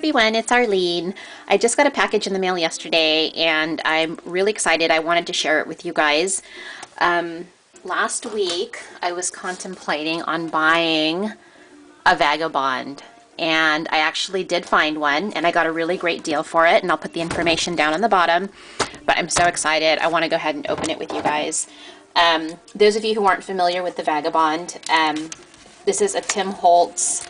everyone, it's Arlene. I just got a package in the mail yesterday and I'm really excited. I wanted to share it with you guys. Last week I was contemplating on buying a Vagabond and I actually did find one and I got a really great deal for it, and I'll put the information down on the bottom. But I'm so excited. I want to go ahead and open it with you guys. Those of you who aren't familiar with the Vagabond, this is a Tim Holtz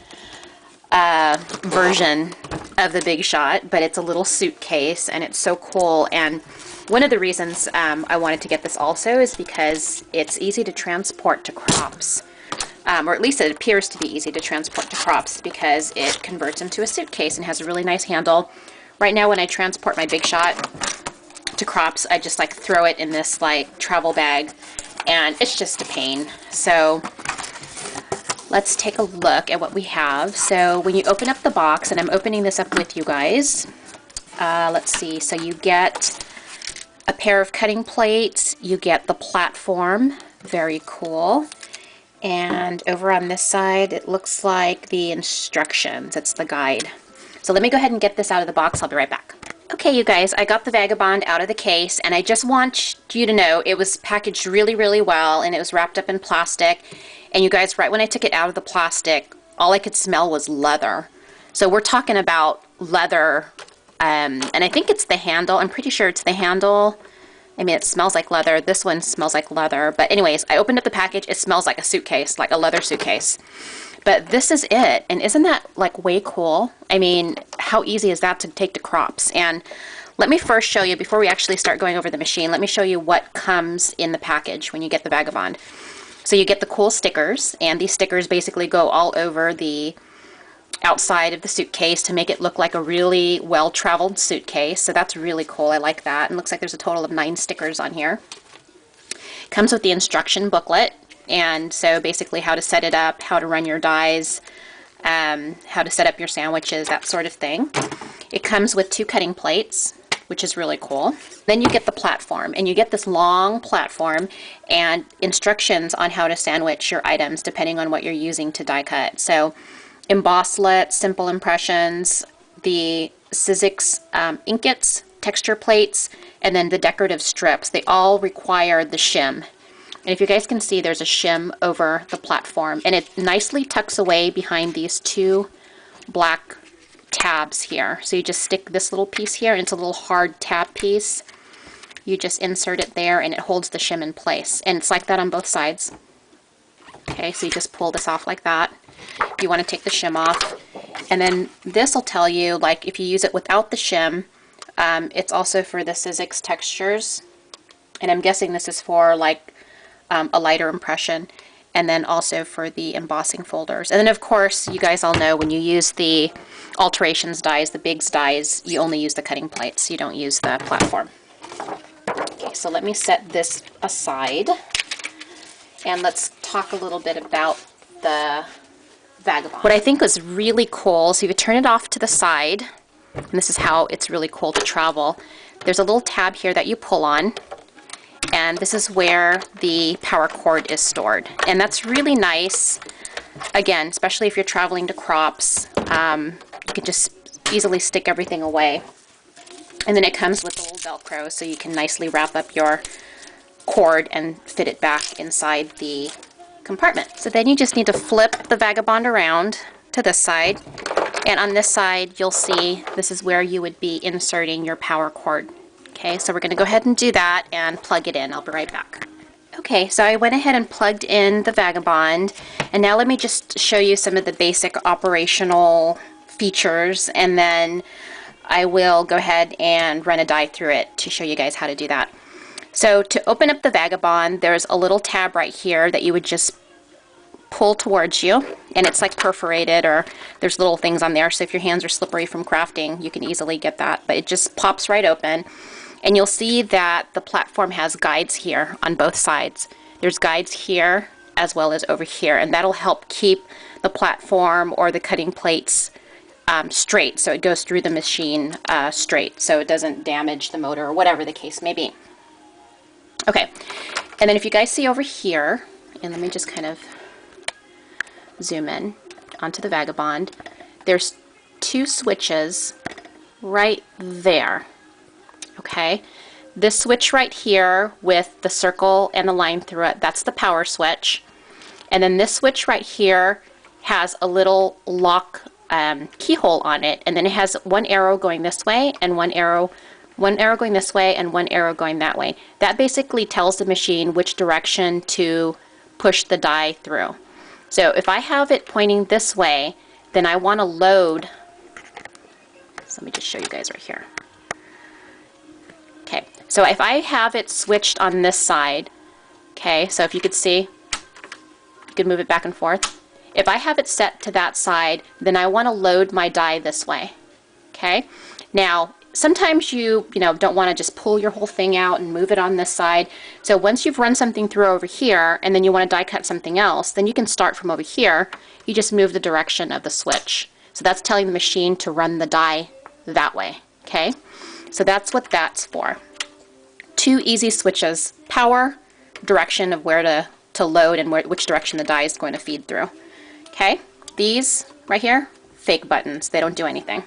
version of the Big Shot, but it's a little suitcase and it's so cool. And one of the reasons I wanted to get this also is because it's easy to transport to crops, or at least it appears to be easy to transport to crops because it converts into a suitcase and has a really nice handle. Right now when I transport my Big Shot to crops, I just like throw it in this like travel bag and it's just a pain. So let's take a look at what we have. So when you open up the box, and I'm opening this up with you guys, let's see, so you get a pair of cutting plates, you get the platform, very cool, and over on this side it looks like the instructions, it's the guide. So let me go ahead and get this out of the box, I'll be right back. Okay, you guys, I got the Vagabond out of the case, and I just want you to know it was packaged really, really well, and it was wrapped up in plastic. And you guys, right when I took it out of the plastic, all I could smell was leather. So we're talking about leather, and I think it's the handle. I'm pretty sure it's the handle. I mean, it smells like leather. This one smells like leather. But anyways, I opened up the package. It smells like a suitcase, like a leather suitcase. But this is it. And isn't that like way cool? I mean, how easy is that to take to crops? And let me first show you, before we actually start going over the machine, let me show you what comes in the package when you get the Vagabond. So you get the cool stickers, and these stickers basically go all over the outside of the suitcase to make it look like a really well-traveled suitcase. So that's really cool. I like that. And it looks like there's a total of 9 stickers on here. Comes with the instruction booklet, and so basically how to set it up, how to run your dies, how to set up your sandwiches, that sort of thing. It comes with 2 cutting plates, which is really cool. Then you get the platform, and you get this long platform and instructions on how to sandwich your items depending on what you're using to die cut. So embosslet, simple impressions, the Sizzix inkets, texture plates, and then the decorative strips. They all require the shim. And if you guys can see, there's a shim over the platform, and it nicely tucks away behind these 2 black tabs here. So you just stick this little piece here, and it's a little hard tab piece. You just insert it there and it holds the shim in place, and it's like that on both sides. Okay, so you just pull this off like that. You want to take the shim off, and then this will tell you, like, if you use it without the shim, it's also for the Sizzix textures, and I'm guessing this is for like a lighter impression, and then also for the embossing folders. And then of course, you guys all know when you use the Alterations dies, the Bigs dies, you only use the cutting plates, you don't use the platform. Okay, so let me set this aside, and let's talk a little bit about the Vagabond. What I think was really cool, so if you turn it off to the side, and this is how it's really cool to travel, there's a little tab here that you pull on, and this is where the power cord is stored. And that's really nice, again, especially if you're traveling to crops. You can just easily stick everything away. And then it comes with a little Velcro, so you can nicely wrap up your cord and fit it back inside the compartment. So then you just need to flip the Vagabond around to this side, and on this side you'll see this is where you would be inserting your power cord. Okay, so we're going to go ahead and do that and plug it in. I'll be right back. Okay, so I went ahead and plugged in the Vagabond, and now let me just show you some of the basic operational features, and then I will go ahead and run a die through it to show you guys how to do that. So to open up the Vagabond, there's a little tab right here that you would just pull towards you, and it's like perforated, or there's little things on there, so if your hands are slippery from crafting, you can easily get that. But it just pops right open, and you'll see that the platform has guides here on both sides. There's guides here as well as over here, and that'll help keep the platform or the cutting plates straight, so it goes through the machine straight, so it doesn't damage the motor or whatever the case may be. Okay, and then if you guys see over here, and let me just kind of zoom in onto the Vagabond, there's two switches right there. Okay, this switch right here with the circle and the line through it, that's the power switch. And then this switch right here has a little lock keyhole on it, and then it has one arrow going this way and one arrow going this way and one arrow going that way. That basically tells the machine which direction to push the die through. So if I have it pointing this way, then I want to load. So let me just show you guys right here. Okay, so if I have it switched on this side, okay, so if you could see, you could move it back and forth. If I have it set to that side, then I want to load my die this way. Okay, now sometimes you don't want to just pull your whole thing out and move it on this side. So once you've run something through over here and then you want to die cut something else, then you can start from over here. You just move the direction of the switch. So that's telling the machine to run the die that way. Okay, so that's what that's for. Two easy switches: power, direction of where to load, and which direction the die is going to feed through. Okay, these right here, fake buttons. They don't do anything.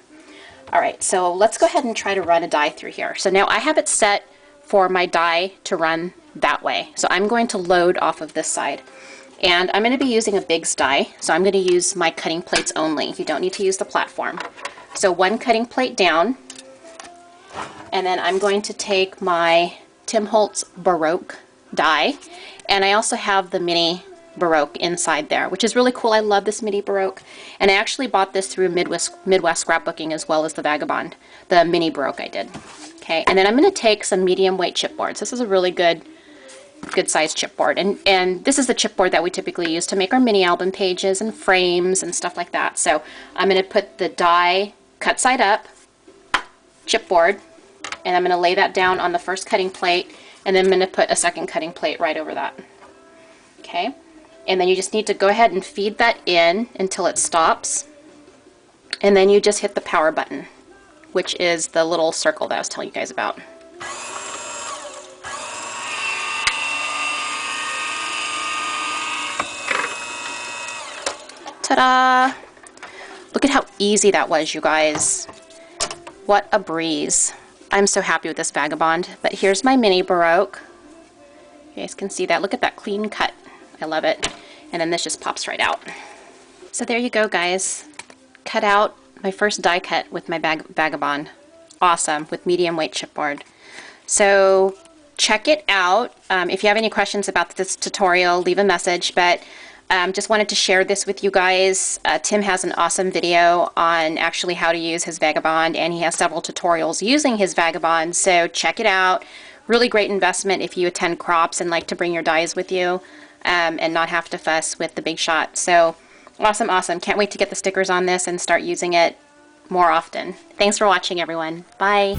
All right, so let's go ahead and try to run a die through here. So now I have it set for my die to run that way. So I'm going to load off of this side. And I'm going to be using a Biggs die, so I'm going to use my cutting plates only. You don't need to use the platform. So one cutting plate down, and then I'm going to take my Tim Holtz Baroque die, and I also have the mini Baroque inside there, which is really cool. I love this mini Baroque, and I actually bought this through Midwest Scrapbooking as well as the Vagabond, the mini Baroque I did. Okay, and then I'm going to take some medium weight chipboards. This is a really good size chipboard, and this is the chipboard that we typically use to make our mini album pages and frames and stuff like that. So I'm going to put the die cut side up chipboard, and I'm going to lay that down on the first cutting plate, and then I'm going to put a second cutting plate right over that. Okay, and then you just need to go ahead and feed that in until it stops, and then you just hit the power button, which is the little circle that I was telling you guys about. Ta-da! Look at how easy that was, you guys. What a breeze. I'm so happy with this Vagabond. But here's my mini Baroque. You guys can see that. Look at that clean cut. I love it. And then this just pops right out. So there you go, guys. Cut out my first die cut with my Vagabond. Awesome, with medium weight chipboard. So check it out. If you have any questions about this tutorial, leave a message. But just wanted to share this with you guys. Tim has an awesome video on actually how to use his Vagabond, and he has several tutorials using his Vagabond, so check it out. Really great investment if you attend crops and like to bring your dies with you and not have to fuss with the Big Shot. So awesome, awesome. Can't wait to get the stickers on this and start using it more often. Thanks for watching, everyone. Bye.